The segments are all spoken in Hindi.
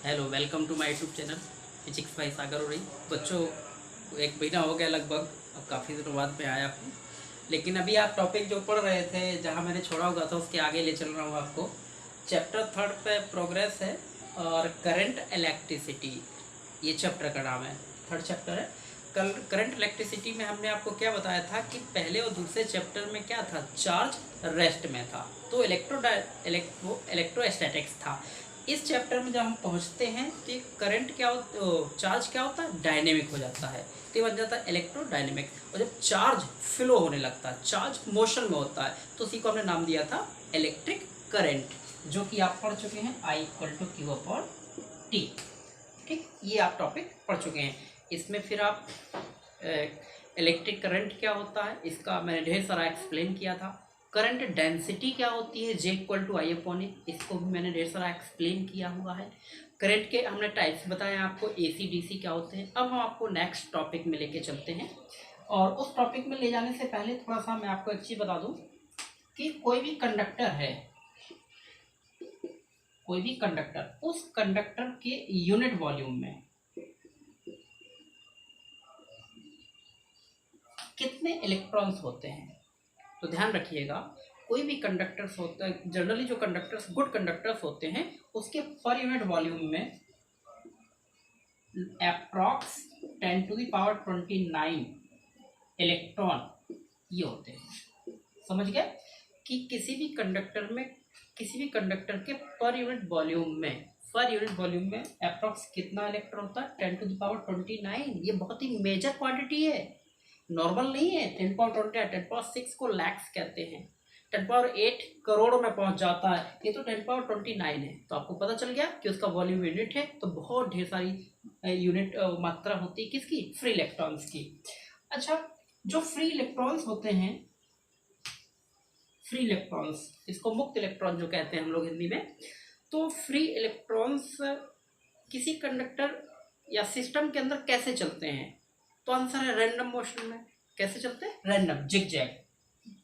Hello, welcome to my YouTube channel physics by Sagar हो रही। बच्चों, एक महीना हो गया लगभग, अब काफ़ी दिनों बाद मैं आया हूँ। लेकिन अभी आप टॉपिक जो पढ़ रहे थे, जहाँ मैंने छोड़ा हुआ था उसके आगे ले चल रहा हूँ आपको। चैप्टर 3 पे प्रोग्रेस है और करंट इलेक्ट्रिसिटी, ये चैप्टर का नाम है। 3rd चैप्टर है। कल करंट इलेक्ट्रिसिटी में हमने आपको क्या बताया था कि पहले और दूसरे चैप्टर में क्या था, चार्ज रेस्ट में था, तो इलेक्ट्रोस्टैटिक्स था। इस चैप्टर में जब हम पहुंचते हैं तो ये करंट क्या चार्ज क्या होता है, डायनेमिक हो जाता है, तो ये बन जाता है इलेक्ट्रोडायनेमिक। और जब चार्ज फ्लो होने लगता है, चार्ज मोशन में होता है, तो उसी को हमने नाम दिया था इलेक्ट्रिक करंट, जो कि आप पढ़ चुके हैं I = Q/T। ठीक, ये आप टॉपिक पढ़ चुके हैं। इसमें फिर आप इलेक्ट्रिक करंट क्या होता है, इसका मैंने ढेर सारा एक्सप्लेन किया था। करंट डेंसिटी क्या होती है, J = I/A, इसको भी मैंने ढेर सारा एक्सप्लेन किया हुआ है। करंट के हमने टाइप्स बताए आपको, AC DC क्या होते हैं। अब हम आपको नेक्स्ट टॉपिक में लेके चलते हैं, और उस टॉपिक में ले जाने से पहले थोड़ा सा मैं आपको एक चीज़ बता दूं कि कोई भी कंडक्टर है, कोई भी कंडक्टर, उस कंडक्टर के यूनिट वॉल्यूम में कितने इलेक्ट्रॉन्स होते हैं। तो ध्यान रखिएगा, कोई भी कंडक्टर्स होता है, जनरली जो कंडक्टर्स गुड कंडक्टर्स होते हैं, उसके पर यूनिट वॉल्यूम में अप्रॉक्स 10⁻29 इलेक्ट्रॉन ये होते हैं। समझ गए कि किसी भी कंडक्टर में, किसी भी कंडक्टर के पर यूनिट वॉल्यूम में अप्रॉक्स कितना इलेक्ट्रॉन होता है, 10⁻29। ये बहुत ही मेजर क्वांटिटी है, नॉर्मल नहीं है। 10⁻20 10⁻6 को लैक्स कहते हैं, 10⁻8 करोड़ में पहुंच जाता है, ये तो 10⁻29 है। तो आपको पता चल गया कि उसका वॉल्यूम यूनिट है, तो बहुत ढेर सारी यूनिट मात्रा होती है किसकी, फ्री इलेक्ट्रॉन्स की। अच्छा, जो फ्री इलेक्ट्रॉन्स होते हैं, फ्री इलेक्ट्रॉन्स, इसको मुक्त इलेक्ट्रॉन जो कहते हैं हम लोग हिंदी में, तो फ्री इलेक्ट्रॉन्स किसी कंडक्टर या सिस्टम के अंदर कैसे चलते हैं, तो आंसर है रैंडम मोशन में। कैसे चलते हैं, रैंडम, जिग-जैग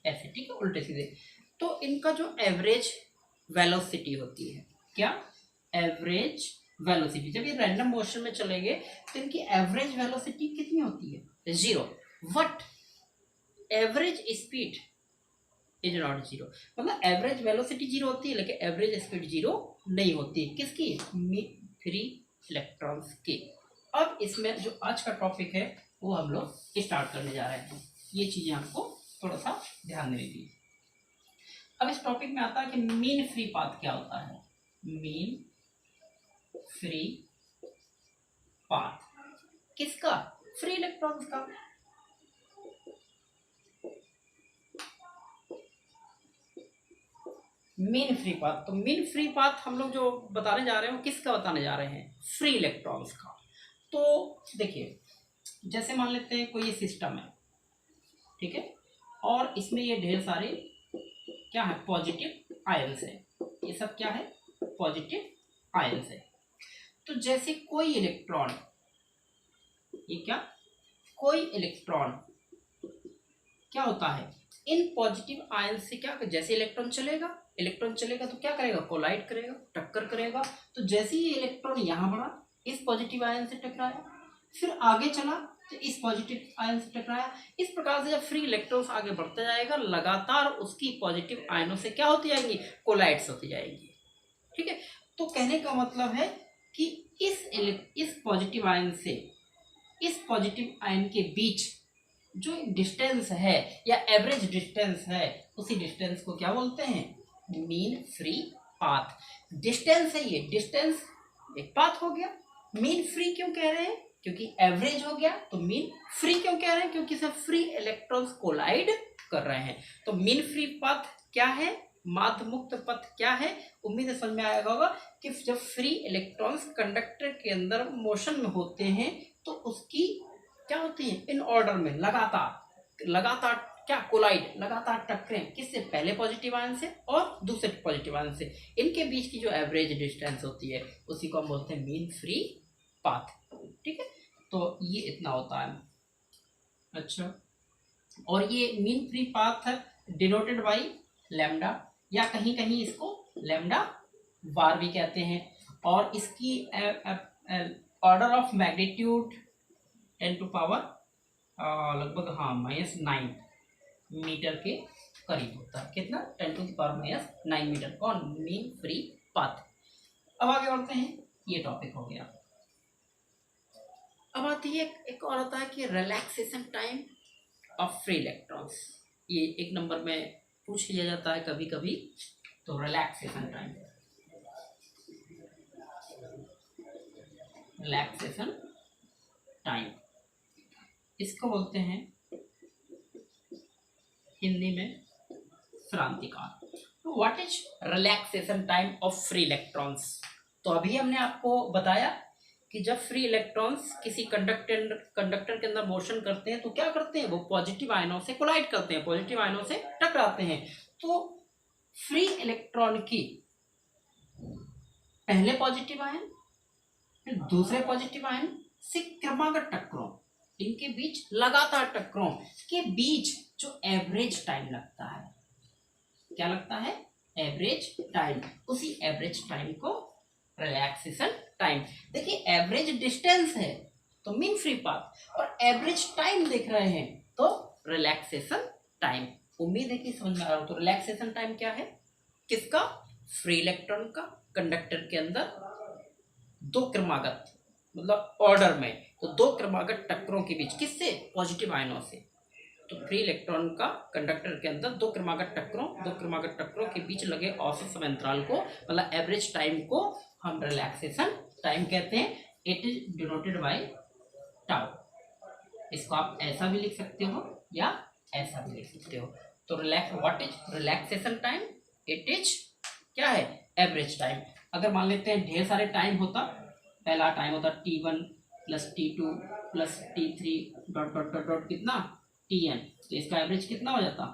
ऐसे, ठीक है, उल्टे सीधे। तो इनका जो एवरेज वेलोसिटी होती है, क्या, एवरेज वेलोसिटी, जब ये रैंडम मोशन में चलेंगे तो इनकी एवरेज वेलोसिटी कितनी होती है, 0। But average speed is not 0, मतलब एवरेज वेलोसिटी 0 होती है, लेकिन एवरेज स्पीड 0 नहीं होती। किसकी, फ्री इलेक्ट्रॉन्स की। अब इसमें जो आज का टॉपिक है वो हम लोग स्टार्ट करने जा रहे हैं। ये चीजें आपको थोड़ा सा ध्यान देनी थी। अब इस टॉपिक में आता है कि मीन फ्री पाथ क्या होता है। मीन फ्री पाथ किसका, फ्री इलेक्ट्रॉन्स का। मीन फ्री पाथ, तो मीन फ्री पाथ हम लोग जो बताने जा रहे हैं वो किसका बताने जा रहे हैं, फ्री इलेक्ट्रॉन्स का। तो देखिए, जैसे मान लेते हैं कोई ये सिस्टम है, ठीक है, और इसमें ये ढेर सारे क्या है, पॉजिटिव आयंस है। ये सब क्या है, पॉजिटिव आयंस है। तो जैसे कोई इलेक्ट्रॉन, ये क्या, कोई इलेक्ट्रॉन क्या होता है, इन पॉजिटिव आयंस से क्या, जैसे इलेक्ट्रॉन चलेगा तो क्या करेगा, कोलाइड करेगा, टक्कर करेगा। तो जैसे ही इलेक्ट्रॉन यहाँ बढ़ा, इस पॉजिटिव आयन से टकराया, फिर आगे चला तो इस पॉजिटिव आयन से टकराया। इस प्रकार से जब फ्री इलेक्ट्रॉन्स आगे बढ़ते जाएगा, लगातार उसकी पॉजिटिव आयनों से क्या होती जाएंगी, कोलाइड्स होती जाएंगी। ठीक है, तो कहने का मतलब है कि इस पॉजिटिव आयन से इस पॉजिटिव आयन के बीच जो डिस्टेंस है या एवरेज डिस्टेंस है, उसी डिस्टेंस को क्या बोलते हैं, मीन फ्री पाथ। डिस्टेंस है, ये डिस्टेंस एक पाथ हो गया। मीन फ्री क्यों कह रहे हैं, क्योंकि एवरेज हो गया। तो मीन फ्री क्यों कह रहे हैं, क्योंकि सब फ्री इलेक्ट्रॉन्स कोलाइड कर रहे हैं। तो मीन फ्री पाथ क्या है, माध्य मुक्त पथ क्या है। उम्मीद है समझ में आएगा होगा कि जब फ्री इलेक्ट्रॉन्स कंडक्टर के अंदर मोशन में होते हैं तो उसकी क्या होती है, इन ऑर्डर में लगातार क्या, कोलाइड, लगातार टकरें, किससे, पहले पॉजिटिव आयन से और दूसरे पॉजिटिव आयन से। इनके बीच की जो एवरेज डिस्टेंस होती है उसी को हम बोलते हैं मीन फ्री पाथ। ठीक है, तो ये इतना होता है। अच्छा, और ये mean free path denoted by lambda, या कहीं कहीं इसको लैम्डा बार भी कहते हैं। और इसकी order of magnitude 10 to power लगभग हाँ -9 मीटर के करीब होता है। कितना? 10 टू पावर -9 मीटर। कौन? Mean free path. अब आगे बढ़ते हैं, ये टॉपिक हो गया। अब आती है एक और आता है कि relaxation time of free electrons. ये एक नंबर में पूछ लिया जाता है कभी कभी। तो रिलैक्सेशन टाइम, रिलैक्सेशन टाइम इसको बोलते हैं हिंदी में श्रांतिकाल। तो what is relaxation time of free electrons? तो अभी हमने आपको बताया कि जब फ्री इलेक्ट्रॉन्स किसी कंडक्टर के अंदर मोशन करते हैं तो क्या करते हैं? वो पॉजिटिव आयनों से कोलाइड करते हैं, पॉजिटिव आयनों से टकराते हैं। तो फ्री इलेक्ट्रॉन की पहले पॉजिटिव आयन फिर दूसरे पॉजिटिव आयन से क्रमागत टक्करों, इनके बीच लगातार टक्करों के बीच जो एवरेज टाइम लगता है, क्या लगता है? Average time. उसी एवरेज टाइम को रिलैक्सेशन टाइम। देखिए एवरेज डिस्टेंस है तो मीन फ्री पाथ, और एवरेज टाइम देख रहे हैं तो रिलैक्सेशन टाइम। उम्मीद है कि समझ में आ रहा हो। तो रिलैक्सेशन टाइम क्या है? किसका? फ्री इलेक्ट्रॉन का कंडक्टर के अंदर दो क्रमागत, मतलब ऑर्डर में, तो दो क्रमागत टक्करों के बीच, किससे? पॉजिटिव आयनों से। तो फ्री इलेक्ट्रॉन का कंडक्टर के अंदर दो क्रमागत टक्करों के बीच लगे औसत समय अंतराल को, मतलब एवरेज टाइम को हम रिलैक्सेशन टाइम कहते हैं। It is denoted by tau. इसको आप ऐसा भी लिख सकते हो या ऐसा भी लिख सकते हो। तो what is relaxation time? It is क्या है? Average time. अगर मान लेते हैं ढेर सारे टाइम होता, पहला टाइम होता T1 plus T2 plus T3 dot dot dot dot कितना? Tn। तो इसका एवरेज कितना हो जाता?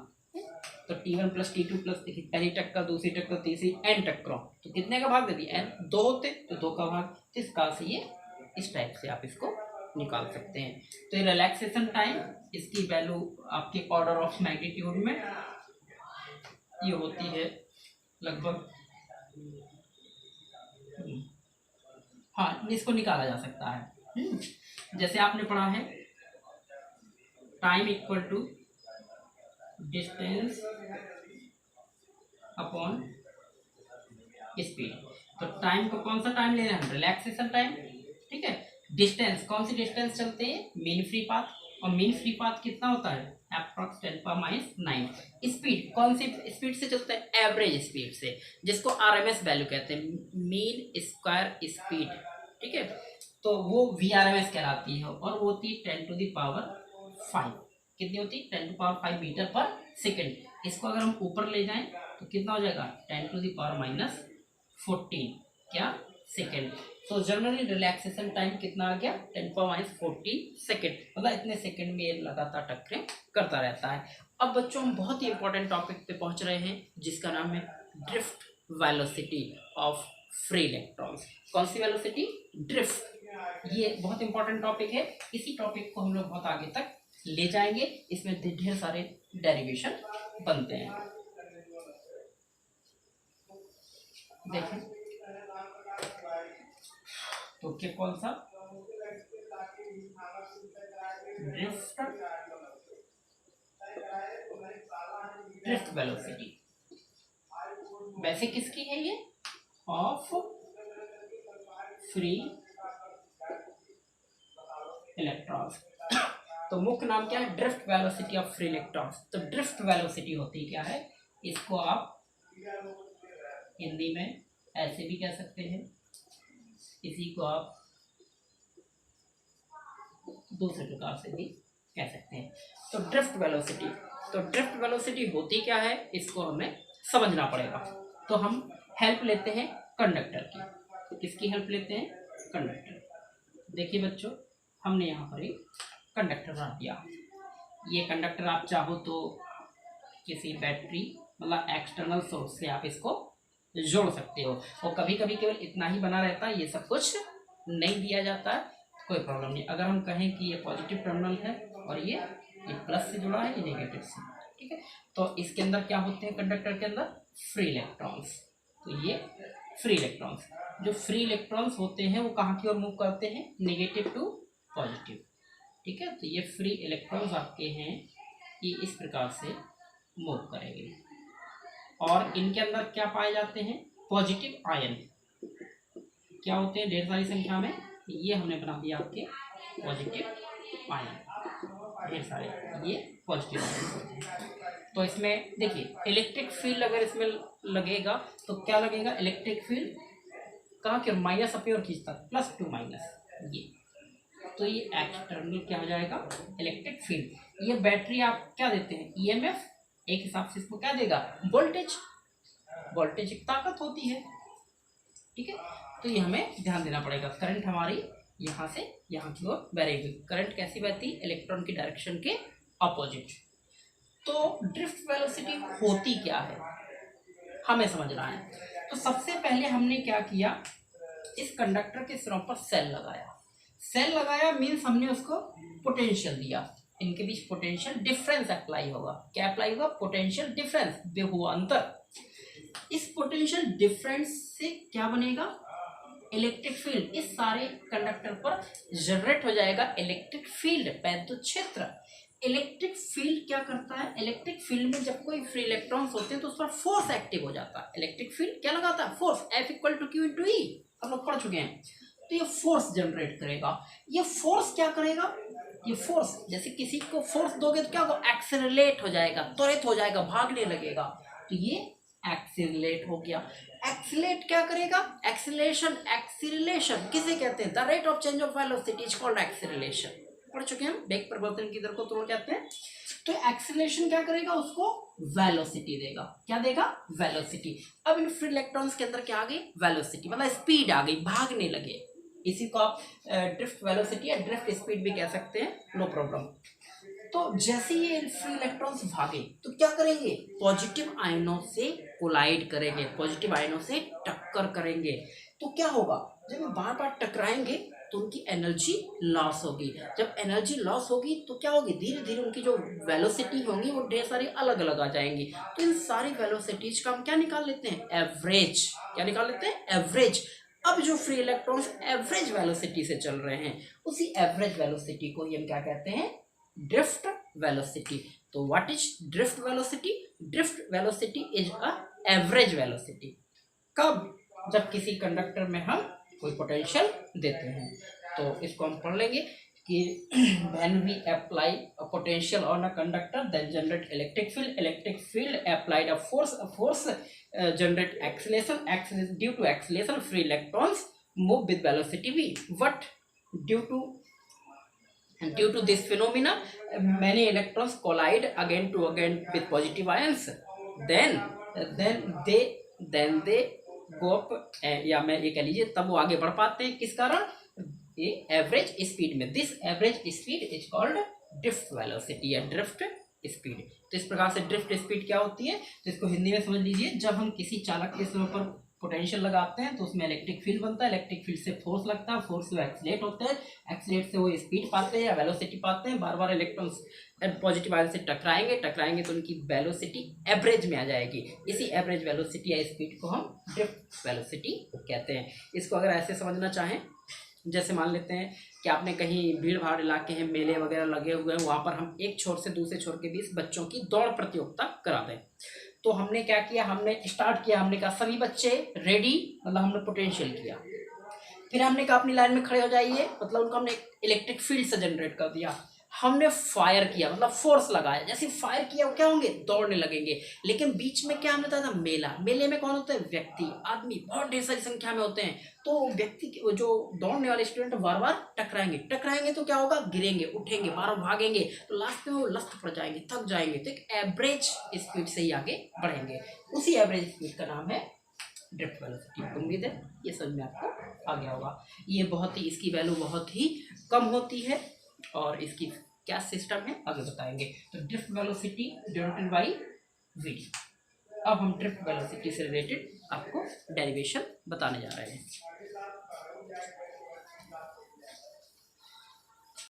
तो T1 प्लस T2 प्लस, देखिए पहली टक्कर, दूसरी टक्कर, तीसरी, n टक्करों, तो कितने का भाग दे दिया? n। दो होते तो दो का भाग। तो इस काल से ये इस टाइप से आप इसको निकाल सकते हैं। तो ये रिलैक्सेशन टाइम, इसकी वैल्यू आपके ऑर्डर ऑफ मैग्नीट्यूड में ये होती है लगभग, हाँ इसको निकाला जा सकता है। जैसे आपने पढ़ा है time equal to distance upon speed. तो टाइम को कौन सा टाइम ले रहे हैं? Relaxation time. ठीक है। डिस्टेंस, कौन सी डिस्टेंस चलते हैं? Mean free path. और मीन फ्री पाथ कितना होता है? अप्रॉक्स 10⁻⁹। स्पीड, कौन सी स्पीड से चलता है? एवरेज स्पीड से, जिसको आरएमएस वैल्यू कहते हैं, मीन स्क्वायर स्पीड। ठीक है। तो वो VRMS कहलाती है और वो होती है 10⁵। कितनी होती है? 10⁵ मीटर पर सेकेंड। इसको अगर हम ऊपर ले जाएं तो कितना हो जाएगा? 10⁻⁻14 क्या? सेकेंड। तो जनरली रिलैक्सेशन टाइम कितना आ गया? 10⁻14 सेकेंड। मतलब इतने सेकेंड में ये लगातार टक्करें करता रहता है। अब बच्चों हम बहुत ही इंपॉर्टेंट टॉपिक पे पहुंच रहे हैं जिसका नाम है drift velocity of free electrons. कौन सी वेलोसिटी? ड्रिफ्ट। ये बहुत इंपॉर्टेंट टॉपिक है। इसी टॉपिक को हम लोग बहुत आगे तक ले जाएंगे। इसमें ढेर सारे डेरिवेशन बनते हैं। देखें तो क्या, कौन सा? ड्रिफ्ट वेलोसिटी वैसे किसकी है? ये ऑफ फ्री इलेक्ट्रॉन्स। तो मुख्य नाम क्या है? Drift velocity of free electrons. तो ड्रिफ्ट वेलोसिटी होती क्या है? इसको आप हिंदी में ऐसे भी कह सकते हैं, इसी को आप दूसरे प्रकार से भी कह सकते हैं। तो ड्रिफ्ट वेलोसिटी, तो ड्रिफ्ट वेलोसिटी होती क्या है इसको हमें समझना पड़ेगा। तो हम हेल्प लेते हैं कंडक्टर की। तो किसकी हेल्प लेते हैं? कंडक्टर। देखिए बच्चों, हमने यहाँ पर एक कंडक्टर बना दिया। ये कंडक्टर आप चाहो तो किसी बैटरी, मतलब एक्सटर्नल सोर्स से आप इसको जोड़ सकते हो। और कभी कभी केवल इतना ही बना रहता है, ये सब कुछ नहीं दिया जाता है, कोई प्रॉब्लम नहीं। अगर हम कहें कि ये पॉजिटिव टर्मिनल है और ये प्लस से जुड़ा है, ये नेगेटिव से, ठीक है। तो इसके अंदर क्या होते हैं? कंडक्टर के अंदर फ्री इलेक्ट्रॉन्स। तो ये फ्री इलेक्ट्रॉन्स। जो फ्री इलेक्ट्रॉन्स होते हैं वो कहाँ की ओर मूव करते हैं, नेगेटिव टू पॉजिटिव। ठीक है, तो ये फ्री इलेक्ट्रॉन्स आपके हैं, ये इस प्रकार से मूव करेंगे और इनके अंदर क्या पाए जाते हैं, पॉजिटिव आयन। क्या होते हैं, ढेर सारी संख्या में, ये हमने बना दिया आपके पॉजिटिव आयन, ढेर सारे ये पॉजिटिव आयन होते हैं। तो इसमें देखिए इलेक्ट्रिक फील्ड अगर इसमें लगेगा तो क्या लगेगा, इलेक्ट्रिक फील्ड कहाँ की ओर, माइनस अपनी ओर खींचता, +2 ये, तो ये एक्सटर्नल क्या हो जाएगा, इलेक्ट्रिक फील्ड। ये बैटरी आप क्या देते हैं, ईएमएफ, एक हिसाब से इसको क्या देगा, वोल्टेज। वोल्टेज एक ताकत होती है, ठीक है, तो ये हमें ध्यान देना पड़ेगा। करंट हमारी यहाँ से यहाँ की ओर बहेगी। करंट कैसी बहती, इलेक्ट्रॉन की डायरेक्शन के अपोजिट। तो ड्रिफ्ट वेलोसिटी होती क्या है हमें समझना है। तो सबसे पहले हमने क्या किया, इस कंडक्टर के सिरों पर सेल लगाया। सेल लगाया मीन्स हमने उसको पोटेंशियल दिया, इनके बीच पोटेंशियल डिफरेंस अप्लाई होगा। क्या अप्लाई होगा, पोटेंशियल डिफरेंस, हुआ अंतर। इस पोटेंशियल डिफरेंस से क्या बनेगा, इलेक्ट्रिक फील्ड। इस सारे कंडक्टर पर जनरेट हो जाएगा इलेक्ट्रिक फील्ड, वैद्युत क्षेत्र। इलेक्ट्रिक फील्ड क्या करता है, इलेक्ट्रिक फील्ड में जब कोई फ्री इलेक्ट्रॉन्स होते हैं तो उस पर फोर्स एक्टिव हो जाता है। इलेक्ट्रिक फील्ड क्या लगाता है, फोर्स, F=Q/E, हम लोग पढ़ चुके हैं। तो ये फोर्स जनरेट करेगा। ये फोर्स क्या करेगा, ये फोर्स जैसे किसी को फोर्स दोगे तो क्या होगा, एक्सेलरेट हो जाएगा, त्वरित हो जाएगा, भागने लगेगा। तो ये एक्सेलरेट हो गया। एक्सेलरेट क्या करेगा, एक्सेलरेशन। एक्सेलरेशन किसे कहते हैं, the rate of change of velocity is called acceleration. पढ़ चुके हैं, वेग परिवर्तन की दर को त्वरण कहते हैं। तो एक्सेलरेशन क्या करेगा, उसको वेलोसिटी देगा। क्या देगा, वेलोसिटी। अब इन फ्री इलेक्ट्रॉन्स के अंदर क्या आ गई, वेलोसिटी, मतलब स्पीड आ गई, भागने लगे। इसी को आप ड्रिफ्ट वेलोसिटी या ड्रिफ्ट स्पीड भी कह सकते हैं, नो प्रॉब्लम। तो जैसे ये फ्री इलेक्ट्रॉन्स भागे तो क्या करेंगे, पॉजिटिव आयनों से कोलाइड करेंगे, पॉजिटिव आयनों से टक्कर करेंगे। तो क्या होगा, जब ये बार बार टकराएंगे तो उनकी एनर्जी लॉस होगी। जब एनर्जी लॉस होगी तो क्या होगी, धीरे धीरे उनकी जो वेलोसिटी होंगी वो ढेर सारी अलग अलग आ जाएंगी। तो इन सारी वेलोसिटीज का हम क्या निकाल लेते हैं, एवरेज। क्या निकाल लेते हैं, एवरेज। अब जो फ्री इलेक्ट्रॉन्स एवरेज वेलोसिटी से चल रहे हैं, उसी एवरेज वेलोसिटी को हम क्या कहते हैं, ड्रिफ्ट वेलोसिटी। तो what is drift velocity, drift velocity is a average velocity. कब, जब किसी कंडक्टर में हम कोई पोटेंशियल देते हैं। तो इसको हम पढ़ लेंगे कि when we apply a potential on a conductor then generate electric field applied a force generate acceleration due to acceleration free electrons move with velocity v. What due to this phenomena many electrons collide again with positive ions then they go up, या मैं ये कह लीजिए तब वो आगे बढ़ पाते हैं, किस कारण, ये एवरेज स्पीड में। This average speed is called drift velocity या ड्रिफ्ट स्पीड। तो इस प्रकार से ड्रिफ्ट स्पीड क्या होती है, तो इसको हिंदी में समझ लीजिए, जब हम किसी चालक के सिरों पर पोटेंशियल लगाते हैं तो उसमें इलेक्ट्रिक फील्ड बनता है, इलेक्ट्रिक फील्ड से फोर्स लगता है, फोर्स से एक्सीलेट होते हैं, एक्सीलेट से वो स्पीड पाते हैं या वेलोसिटी पाते हैं, बार बार इलेक्ट्रॉन्स पॉजिटिव आयन से टकराएंगे तो उनकी वेलोसिटी एवरेज में आ जाएगी। इसी एवरेज वेलोसिटी या स्पीड को हम ड्रिफ्ट वेलोसिटी कहते हैं। इसको अगर ऐसे समझना चाहें, जैसे मान लेते हैं कि आपने कहीं भीड़ भाड़ इलाके हैं, मेले वगैरह लगे हुए हैं, वहाँ पर हम एक छोर से दूसरे छोर के बीच बच्चों की दौड़ प्रतियोगिता करा दें। तो हमने क्या किया, हमने स्टार्ट किया, हमने कहा सभी बच्चे रेडी, मतलब हमने पोटेंशियल किया। फिर हमने कहा अपनी लाइन में खड़े हो जाइए, मतलब उनको हमने इलेक्ट्रिक फील्ड से जनरेट कर दिया। हमने फायर किया, मतलब फोर्स लगाया। जैसे फायर किया वो क्या होंगे, दौड़ने लगेंगे। लेकिन बीच में क्या हमने बताया था, मेला। मेले में कौन होते हैं, व्यक्ति, आदमी बहुत ढेर सारी संख्या में होते हैं। तो व्यक्ति जो दौड़ने वाले स्टूडेंट बार बार टकराएंगे तो क्या होगा, गिरेंगे, उठेंगे, बार भागेंगे, तो लास्ट में वो लस्त पड़ जाएंगे, थक जाएंगे। तो एक एवरेज स्पीड से ही आगे बढ़ेंगे। उसी एवरेज स्पीड का नाम है ड्रिफ्ट वेलोसिटी। उम्मीद है ये समझ में आपको आ गया होगा। ये बहुत ही, इसकी वैल्यू बहुत ही कम होती है और इसकी क्या सिस्टम है आगे बताएंगे। तो drift velocity denoted by v। अब हम ड्रिफ्ट वेलोसिटी से रिलेटेड आपको डेरिवेशन बताने जा रहे हैं।